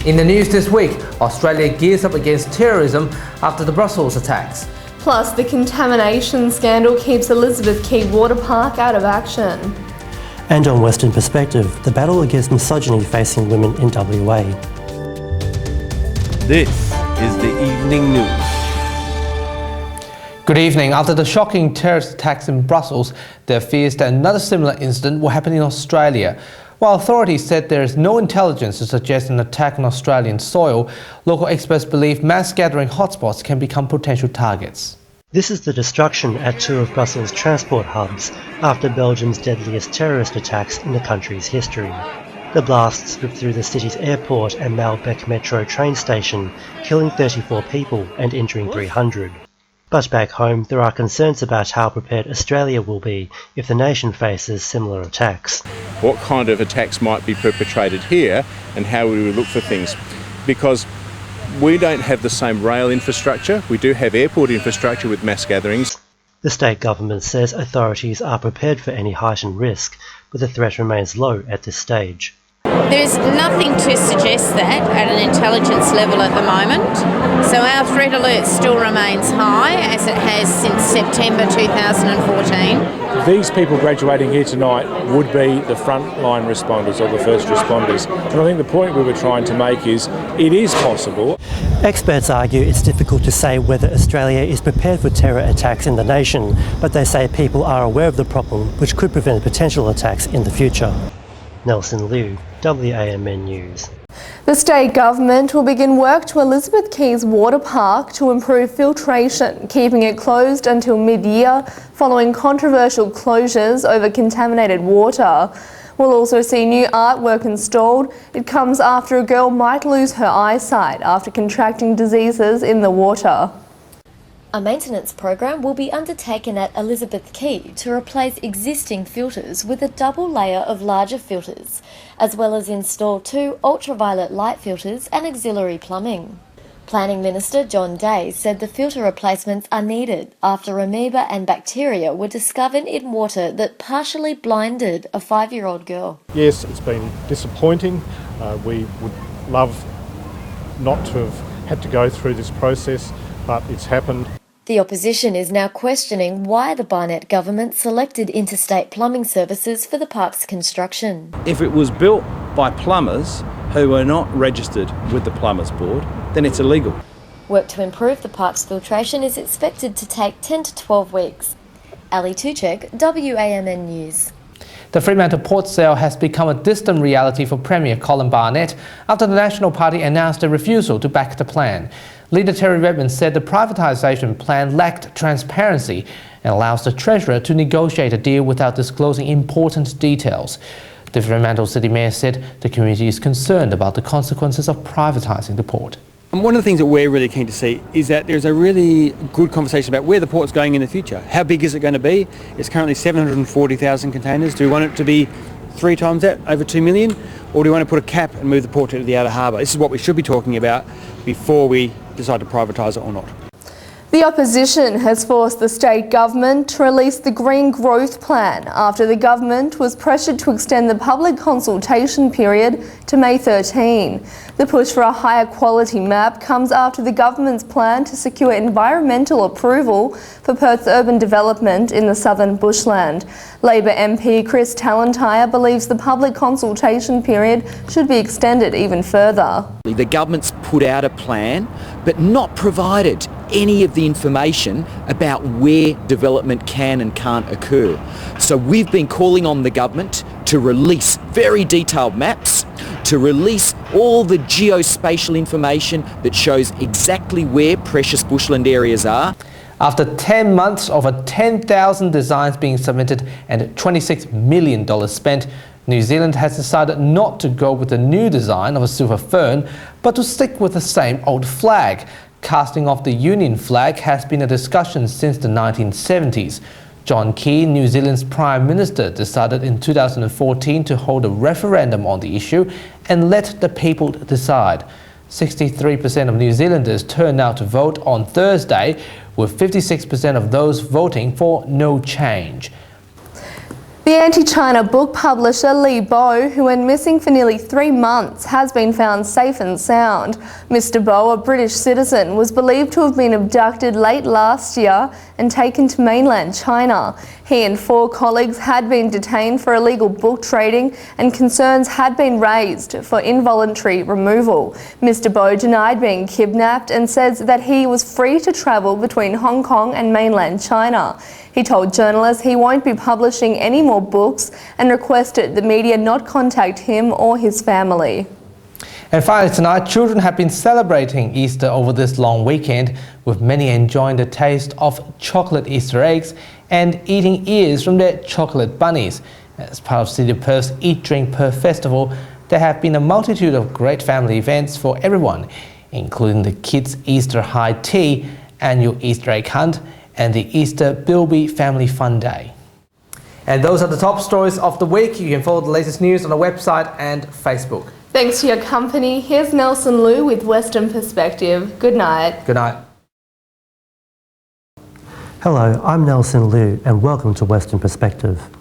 In the news this week, Australia gears up against terrorism after the Brussels attacks. Plus, the contamination scandal keeps Elizabeth Quay waterpark out of action. And on Western Perspective, the battle against misogyny facing women in WA. This is the Evening News. Good evening. After the shocking terrorist attacks in Brussels, there are fears that another similar incident will happen in Australia. While authorities said there is no intelligence to suggest an attack on Australian soil, local experts believe mass gathering hotspots can become potential targets. This is the destruction at two of Brussels' transport hubs after Belgium's deadliest terrorist attacks in the country's history. The blasts ripped through the city's airport and Malbec metro train station, killing 34 people and injuring 300. But back home, there are concerns about how prepared Australia will be if the nation faces similar attacks. What kind of attacks might be perpetrated here and how we would look for things? Because we don't have the same rail infrastructure. We do have airport infrastructure with mass gatherings. The state government says authorities are prepared for any heightened risk, but the threat remains low at this stage. There's nothing to suggest that at an intelligence level at the moment. So our threat alert still remains high, as it has since September 2014. These people graduating here tonight would be the frontline responders or the first responders. And I think the point we were trying to make is it is possible. Experts argue it's difficult to say whether Australia is prepared for terror attacks in the nation, but they say people are aware of the problem, which could prevent potential attacks in the future. Nelson Liu, WAMN News. The state government will begin work to Elizabeth Quay's waterpark to improve filtration, keeping it closed until mid-year following controversial closures over contaminated water. We'll also see new artwork installed. It comes after a girl might lose her eyesight after contracting diseases in the water. A maintenance program will be undertaken at Elizabeth Quay to replace existing filters with a double layer of larger filters, as well as install 2 ultraviolet light filters and auxiliary plumbing. Planning Minister John Day said the filter replacements are needed after amoeba and bacteria were discovered in water that partially blinded a 5-year-old girl. Yes, it's been disappointing. We would love not to have had to go through this process, but it's happened. The opposition is now questioning why the Barnett government selected interstate plumbing services for the park's construction. If it was built by plumbers who are not registered with the Plumbers Board, then it's illegal. Work to improve the park's filtration is expected to take 10 to 12 weeks. Ali Tuchek, WAMN News. The Fremantle port sale has become a distant reality for Premier Colin Barnett after the National Party announced a refusal to back the plan. Leader Terry Redmond said the privatisation plan lacked transparency and allows the Treasurer to negotiate a deal without disclosing important details. The Fremantle City Mayor said the community is concerned about the consequences of privatising the port. And one of the things that we're really keen to see is that there's a really good conversation about where the port's going in the future. How big is it going to be? It's currently 740,000 containers. Do we want it to be 3 times that, over 2 million? Or do we want to put a cap and move the port to the outer harbour? This is what we should be talking about before we decide to privatise it or not. The opposition has forced the state government to release the Green Growth Plan after the government was pressured to extend the public consultation period to May 13. The push for a higher quality map comes after the government's plan to secure environmental approval for Perth's urban development in the southern bushland. Labor MP Chris Tallentire believes the public consultation period should be extended even further. The government's put out a plan but not provided any of the information about where development can and can't occur. So we've been calling on the government to release very detailed maps, to release all the geospatial information that shows exactly where precious bushland areas are. After 10 months of 10,000 designs being submitted and $26 million spent, New Zealand has decided not to go with the new design of a silver fern, but to stick with the same old flag. Casting off the Union flag has been a discussion since the 1970s. John Quay, New Zealand's Prime Minister, decided in 2014 to hold a referendum on the issue and let the people decide. 63% of New Zealanders turned out to vote on Thursday, with 56% of those voting for no change. The anti-China book publisher Li Bo, who went missing for nearly 3 months, has been found safe and sound. Mr. Bo, a British citizen, was believed to have been abducted late last year and taken to mainland China. He and 4 colleagues had been detained for illegal book trading, and concerns had been raised for involuntary removal. Mr. Bo denied being kidnapped and says that he was free to travel between Hong Kong and mainland China. He told journalists he won't be publishing any more books and requested the media not contact him or his family. And finally tonight, children have been celebrating Easter over this long weekend, with many enjoying the taste of chocolate Easter eggs and eating ears from their chocolate bunnies. As part of City of Perth's Eat Drink Perth Festival, there have been a multitude of great family events for everyone, including the Kids Easter High Tea, annual Easter egg hunt, and the Easter Bilby Family Fun Day. And those are the top stories of the week. You can follow the latest news on our website and Facebook. Thanks to your company. Here's Nelson Liu with Western Perspective. Good night. Good night. Hello, I'm Nelson Liu and welcome to Western Perspective.